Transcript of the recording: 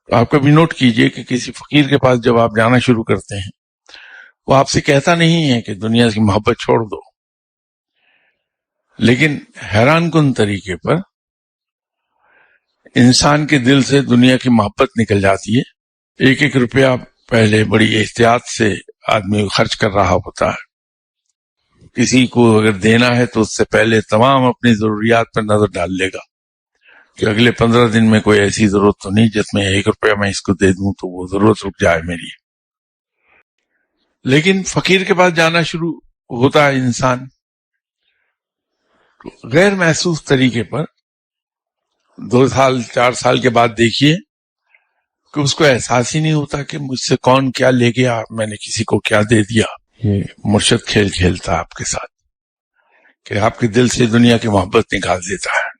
تو آپ کبھی نوٹ کیجئے کہ کسی فقیر کے پاس جب آپ جانا شروع کرتے ہیں وہ آپ سے کہتا نہیں ہے کہ دنیا کی محبت چھوڑ دو، لیکن حیران کن طریقے پر انسان کے دل سے دنیا کی محبت نکل جاتی ہے۔ ایک ایک روپیہ پہلے بڑی احتیاط سے آدمی خرچ کر رہا ہوتا ہے، کسی کو اگر دینا ہے تو اس سے پہلے تمام اپنی ضروریات پر نظر ڈال لے گا کہ اگلے 15 دن میں کوئی ایسی ضرورت تو نہیں جس میں 1 روپیہ میں اس کو دے دوں تو وہ ضرورت رک جائے میری۔ لیکن فقیر کے پاس جانا شروع ہوتا ہے انسان غیر محسوس طریقے پر، 2 سال 4 سال کے بعد دیکھیے کہ اس کو احساس ہی نہیں ہوتا کہ مجھ سے کون کیا لے گیا، میں نے کسی کو کیا دے دیا۔ یہ مرشد کھیل کھیلتا آپ کے ساتھ کہ آپ کے دل سے دنیا کی محبت نکال دیتا ہے۔